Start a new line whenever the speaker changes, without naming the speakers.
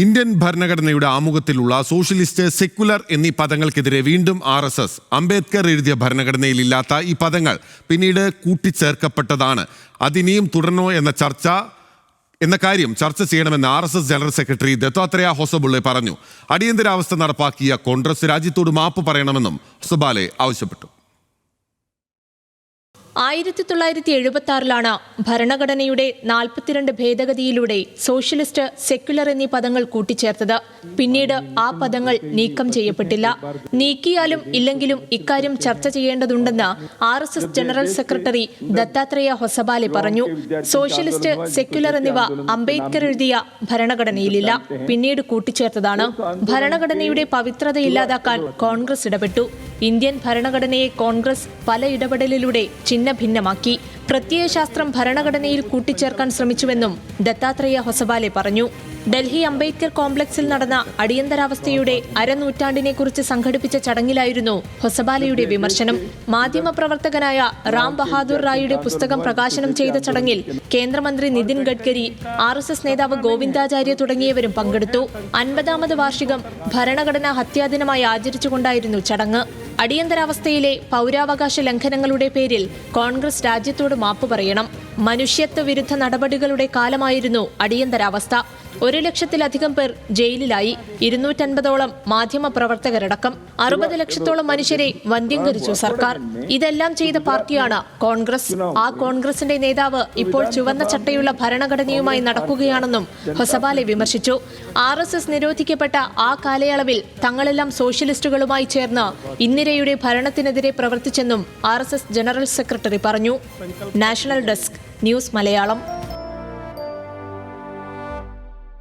Indian ഭരണഘടനയുടെ ആമുഖത്തിലുള്ള socialist, secular എന്നീ പദങ്ങൾക്കെതിരെ വീണ്ടും RSS അംബേദ്കർ എഴുതിയ ഭരണഘടനയിൽ ഇല്ലാത്ത ഈ പദങ്ങൾ പിന്നീട് കൂട്ടിച്ചേർക്കപ്പെട്ടതാണ്. അതിനിയും തുടരണോ എന്ന കാര്യം ചർച്ച ചെയ്യണമെന്ന് RSS general secretary Dattatreya Hosabale പറഞ്ഞു. അടിയന്തരാവസ്ഥ നടപ്പാക്കിയ കോൺഗ്രസ് രാജ്യത്തോട് മാപ്പ് പറയണമെന്നും ഹൊസബാലെ ആവശ്യപ്പെട്ടു.
1976 ഭരണഘടനയുടെ 42 ഭേദഗതിയിലൂടെ സോഷ്യലിസ്റ്റ്, സെക്യുലർ എന്നീ പദങ്ങൾ കൂട്ടിച്ചേർത്തത്. പിന്നീട് ആ പദങ്ങൾ നീക്കം ചെയ്യപ്പെട്ടില്ല. നീക്കിയാലും ഇല്ലെങ്കിലും ഇക്കാര്യം ചർച്ച ചെയ്യേണ്ടതുണ്ടെന്ന് RSS general secretary Dattatreya Hosabale പറഞ്ഞു. സോഷ്യലിസ്റ്റ്, സെക്യുലർ എന്നിവ അംബേദ്കർ എഴുതിയ ഭരണഘടനയിലില്ല, പിന്നീട് കൂട്ടിച്ചേർത്തതാണ്. ഭരണഘടനയുടെ പവിത്രത ഇല്ലാതാക്കാൻ കോൺഗ്രസ് ഇടപെട്ടു. ഇന്ത്യൻ ഭരണഘടനയെ കോൺഗ്രസ് പല ഇടപെടലിലൂടെ ഭിന്നമാക്കി. പ്രത്യയശാസ്ത്രം ഭരണഘടനയിൽ കൂട്ടിച്ചേർക്കാൻ ശ്രമിച്ചുവെന്നും ദത്താത്രേയ ഹൊസബാലെ പറഞ്ഞു. ഡൽഹി അംബേദ്കർ കോംപ്ലക്സിൽ നടന്ന അടിയന്തരാവസ്ഥയുടെ അരനൂറ്റാണ്ടിനെക്കുറിച്ച് സംഘടിപ്പിച്ച ചടങ്ങിലായിരുന്നു ഹൊസബാലയുടെ വിമർശനം. മാധ്യമപ്രവർത്തകനായ റാം ബഹാദൂർ റായിയുടെ പുസ്തകം പ്രകാശനം ചെയ്ത ചടങ്ങിൽ കേന്ദ്രമന്ത്രി നിതിൻ ഗഡ്കരി, RSS നേതാവ് ഗോവിന്ദാചാര്യ തുടങ്ങിയവരും പങ്കെടുത്തു. 50ാമത് വാർഷികം ഭരണഘടനാ ഹത്യാദിനമായി ആചരിച്ചുകൊണ്ടായിരുന്നു ചടങ്ങ്. അടിയന്തരാവസ്ഥയിലെ പൗരാവകാശ ലംഘനങ്ങളുടെ പേരിൽ കോൺഗ്രസ് രാജ്യത്തോട് മാപ്പ് പറയണം. മനുഷ്യത്വ വിരുദ്ധ നടപടികളുടെ കാലമായിരുന്നു അടിയന്തരാവസ്ഥ. 1 ലക്ഷത്തിലധികം പേർ ജയിലിലായി. 250ഓളം മാധ്യമപ്രവർത്തകരടക്കം 60 ലക്ഷത്തോളം മനുഷ്യരെ വന്ധ്യംകരിച്ചു സർക്കാർ. ഇതെല്ലാം ചെയ്ത പാർട്ടിയാണ് കോൺഗ്രസ്. ആ കോൺഗ്രസിന്റെ നേതാവ് ഇപ്പോൾ ചുവന്ന ചട്ടയുള്ള ഭരണഘടനയുമായി നടക്കുകയാണെന്നും ഹൊസബാലെ വിമർശിച്ചു. RSS നിരോധിക്കപ്പെട്ട ആ കാലയളവിൽ തങ്ങളെല്ലാം സോഷ്യലിസ്റ്റുകളുമായി ചേർന്ന് ഇന്ദിരയുടെ ഭരണത്തിനെതിരെ പ്രവർത്തിച്ചെന്നും RSS ജനറൽ സെക്രട്ടറി പറഞ്ഞു. National desk, news Malayalam.